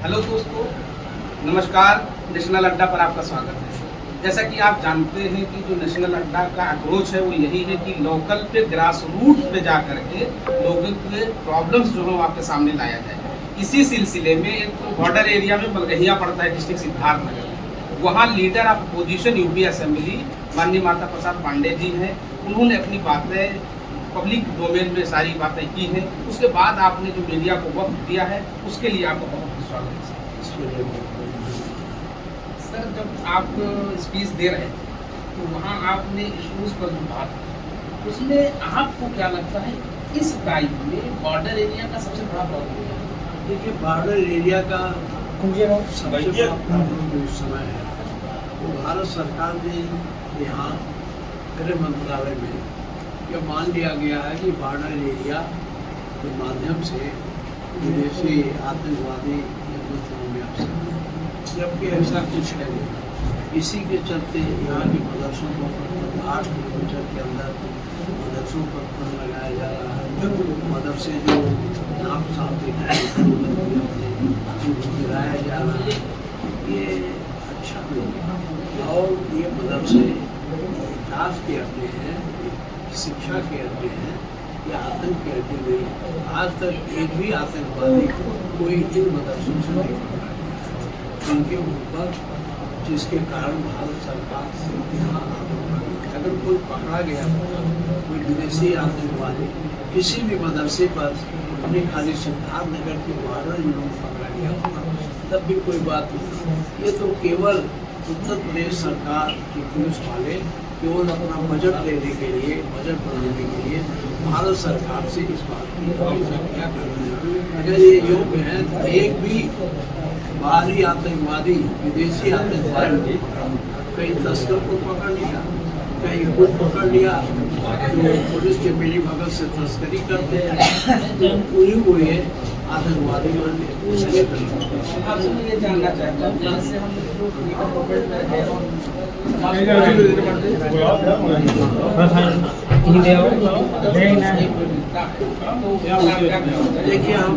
Hello दोस्तों, नमस्कार। National अड्डा पर आपका स्वागत है। जैसा कि आप जानते हैं कि जो नेशनल अड्डा का अप्रोच है वो यही है कि लोकल पे ग्रास रूट पे जा करके लोगों के प्रॉब्लम्स जो हैं आपके सामने लाया जाए। इसी सिलसिले में एक तो बॉर्डर एरिया में बलगहिया पड़ता है, डिस्ट्रिक्ट सिद्धार्थनगर। वहाँ leader of opposition UP assembly माननीय माता प्रसाद पांडे जी हैं। उन्होंने अपनी बातें पब्लिक डोमेन में सारी बातें की हैं। उसके बाद आपने जो मीडिया को वक्त दिया है उसके लिए आपका बहुत बहुत स्वागत है सर। जब आप स्पीच दे रहे थे तो वहाँ आपने इशूज़ पर जो बात की उसमें आपको क्या लगता है इस टाइम में बॉर्डर एरिया का सबसे बड़ा प्रॉब्लम है? देखिए, बॉर्डर एरिया का सबसे बड़ा प्रॉब्लम जो इस समय है वो भारत सरकार ने यहाँ गृह मंत्रालय में यह मान लिया गया है कि बॉर्डर एरिया के माध्यम से विदेशी आतंकवादी हिंदुस्तान में आ सकते हैं, जबकि ऐसा कुछ है नहीं। इसी के चलते यहाँ के मदरसों पर 8 किलोमीटर के अंदर मदरसों पर प्रतिबंध लगाया जा रहा है। मदरसे जो नाम साफ दिखाए गिराया जा रहा है, ये अच्छा नहीं है। और ये मदरसे विकास के अड्डे हैं, शिक्षा के अड्डे हैं, या आतंक के अड्डे नहीं। आज तक एक भी आतंकवादी कोई इन मदरसों से नहीं पकड़ा गया। इनके ऊपर जिसके कारण भारत सरकार यहाँ अगर कोई पकड़ा गया कोई विदेशी आतंकवादी किसी भी मदरसे पर अपने खाली सिद्धार्थनगर के बॉर्डर जिलों में पकड़ा गया होगा तब भी कोई बात नहीं। ये तो केवल उत्तर प्रदेश सरकार की पुलिस वाले केवल अपना बजट लेने के लिए, बजट बढ़ाने के लिए भारत सरकार से इस बात की क्या करना है। अगर ये योग्य है तो एक भी बाहरी आतंकवादी, विदेशी आतंकवादी कहीं तस्कर को पकड़ लिया, कहीं कुछ पकड़ लिया जो पुलिस के मिली भगत से तस्करी करते हैं तो पूरी को ये आतंकवादी मान ले। आपसे मैं ये जानना चाहता हूँ जैसे हम देखिए, हम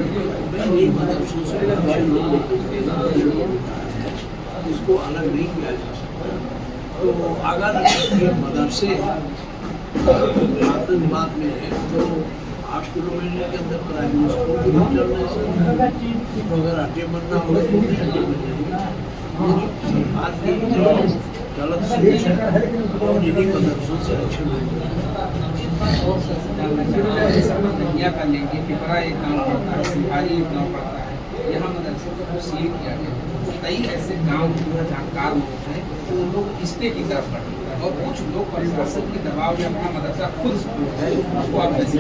इसको अलग नहीं किया जा सकता। तो अगर ये मदरसे आतंकवाद में है तो 8 किलोमीटर के अंदर प्राइमरी स्कूल भी नहीं चलना है। तो अगर अड्डे बनना होगा तो भी अड्डे बन जाएंगे। सरकार की गलत सोच है और इन्हीं मदरसों से अच्छे लोग का लेंगे पिपरा एक गाँव पड़ता है, सिंहारी एक गाँव पड़ता है, यहाँ मदरसे को सील किया गया। तो कई ऐसे गाँव जो जानकार लोग हैं तो लोग इसके की तरफ बढ़ते हैं और कुछ लोग प्रशासन के दबाव में अपना मदरसा खुद है उसको आप कैसे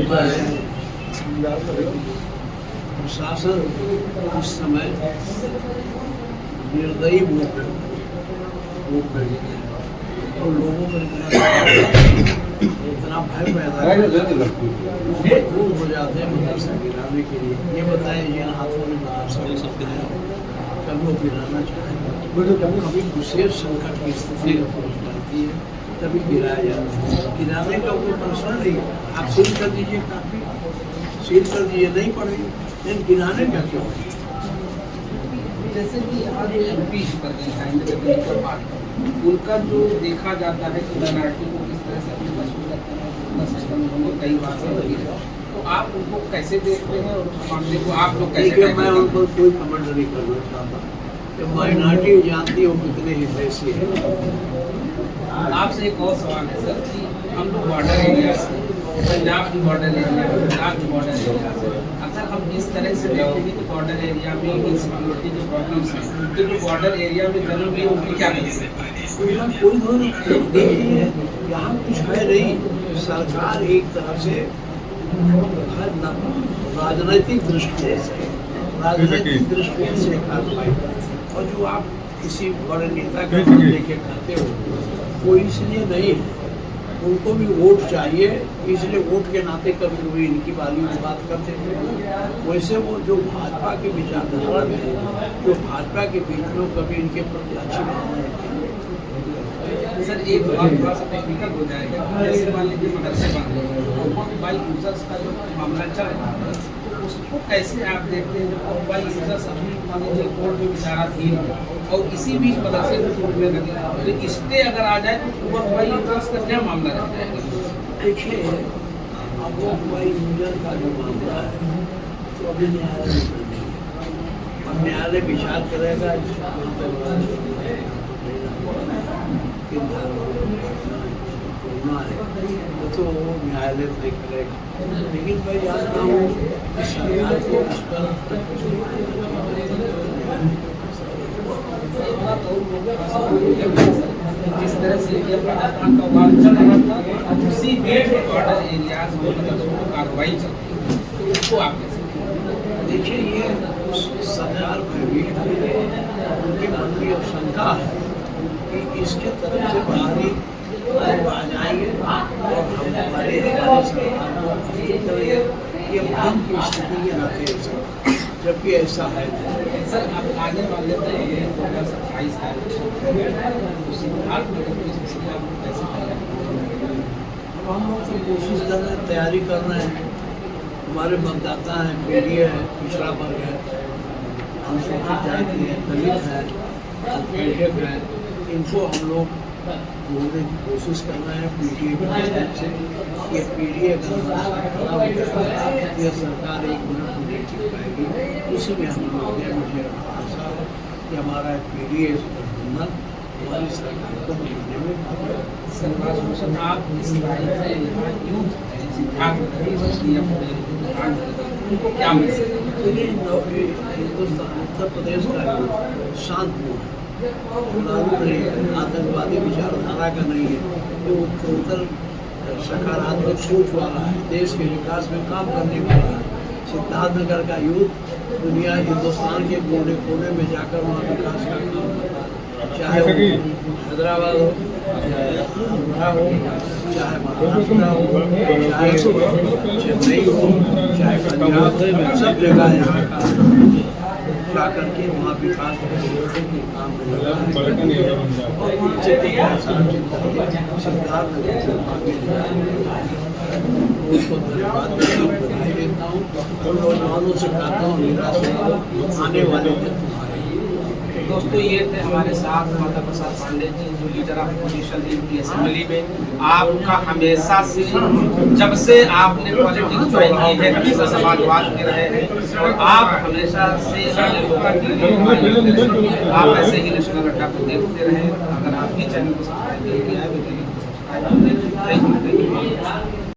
प्रशासन इस समय निर्दयी वोट और लोगों पर इतना भय पैदा दूर हो जाते हैं मदरसा गिराने के लिए। ये बताएं जिन हाथों में मदरसा कल वो गिराना चाहें कभी विशेष संकट की स्थिति बनती है तभी गिराया जाता है। गिराने का कोई प्रश्न नहीं है, आप सील कर दीजिए, काफी सील कर दीजिए, नहीं पड़ेगी, लेकिन गिराने का क्यों? जैसे कि आज MP पर उनका जो देखा जाता है कि माइनॉरिटी को किस तरह से अपने मशहूर करते हैं, उनका सिस्टम उन्होंने कई बार से लगी है। तो आप उनको कैसे देखते हैं और उस मामले को आप लोग कैसे? मैं उन पर कोई कमेंट नहीं करना चाहता कि माइनॉरिटी जानती हो कितने हिस्से है। आपसे एक और सवाल है सर कि हम लोग बॉर्डर एरिया से, पंजाब की बॉर्डर एरिया, गुजरात की बॉर्डर एरिया से, अगर हम इस तरह से देखेंगे कि बॉर्डर एरिया में इनसिक्योरिटी के प्रॉब्लम्स हैं तो जो बॉर्डर एरिया में जन्म लिए उनकी क्या करेंगे? कोई नहीं है, यहाँ कुछ है नहीं। सरकार एक तरफ से राजनीतिक दृष्टिकोण से कार्रवाई और जो आप किसी बड़े नेता के लेके करते हो वो इसलिए नहीं है, उनको भी वोट चाहिए, इसलिए वोट के नाते कभी कभी इनकी बारी में बात करते थे। वैसे वो जो भाजपा के विचारधारा में जो भाजपा के बीच में कभी इनके प्रति अच्छी भावना रखी। सर एक बात थोड़ा सा टेक्निकल हो जाएगा, जैसे मान लीजिए मदरसे बन रहे हैं, बाई यूजर्स का जो मामला चल रहा है तो उसको कैसे आप देखते हैं जब भाई इसका सभी मान लीजिए कोर्ट में विचाराधीन है और इसी बीच मदरसे को टूटने लगे तो स्टे अगर आ जाए तो ओवर हुआ यूजर्स का क्या मामला रह जाएगा? देखिए, अब वो हुआ यूजर का जो मामला है तो अभी न्यायालय में नहीं है। अब न्यायालय विचार करेगा वो तो न्यायालय तय करेगा, लेकिन मैं जानता हूँ कि सरकार को इस जिस तरह से ये पाकिस्तान का वार चल रहा था उसी बीच बॉर्डर एरियाज में मतलब कार्रवाई चल रही है, उसको आप कैसे देखिए, ये सरकार भयभीत है, उनके मन में अब शंका है कि इसके तरफ से बाहरी लोग आ जाएंगे और हमारी सरकार को हस्तक्षेप करेंगे। ये भ्रम की स्थिति में रहते हैं, जबकि ऐसा है। सर आप आगे वाले तो 2027 है उसी हाल में कैसे अब हम लोग तो कोशिश कर रहे हैं, तैयारी कर रहे हैं। हमारे मतदाता हैं, पीढ़ी है, पिछड़ा वर्ग है, अनुसूचित जाति है, दलित है, अल्पसंख्यक है, इनको हम लोग बोलने की कोशिश कर रहे हैं पीढ़ी के माध्यम से। ये पीढ़ी अगर हमारे साथ खड़ा हो जाए तो यह सरकार एक मिनट में नहीं टिक पाएगी। उसी में हम लोग मुझे आशा है कि हमारा पीढ़ी गठबंधन हमारी सरकार को बनाने में कामयाब। आप इस यूथ उनको क्या मैसेज? हिंदुस्तान उत्तर प्रदेश का यूथ शांतपूर्ण है, नहीं है, आतंकवादी विचारधारा का नहीं है, जो उत्तर सकारात्मक सोच वाला है, देश के विकास में काम करने वाला है। सिद्धार्थनगर का यूथ दुनिया हिंदुस्तान के कोने कोने में जाकर वहाँ विकास का काम करता है, चाहे वो हैदराबाद हो, चाहे आंध्रा हो, चाहे महाराष्ट्र हो, चाहे चेन्नई हो, चाहे पंजाब हो, सब जगह यहाँ का जा करके वहाँ विकास के काम में लगा है और उनसे सिद्धार्थ उसको धन्यवाद बधाई देता हूँ और नौजवानों से कहता हूँ निराश आने वाले दिन तुम्हारे। दोस्तों ये थे हमारे साथ माता प्रसाद पांडे जी जो leader of opposition in assembly में। आपका हमेशा से जब से आपने पॉलिटिक्स ज्वाइन की है हमेशा समाजवाद के रहे हैं और आप हमेशा से आप ऐसे ही नेशनल अड्डा को देखते रहे। अगर आप भी चैनल को सब्सक्राइब नहीं किया है तो चैनल को सब्सक्राइब करें। Thank you.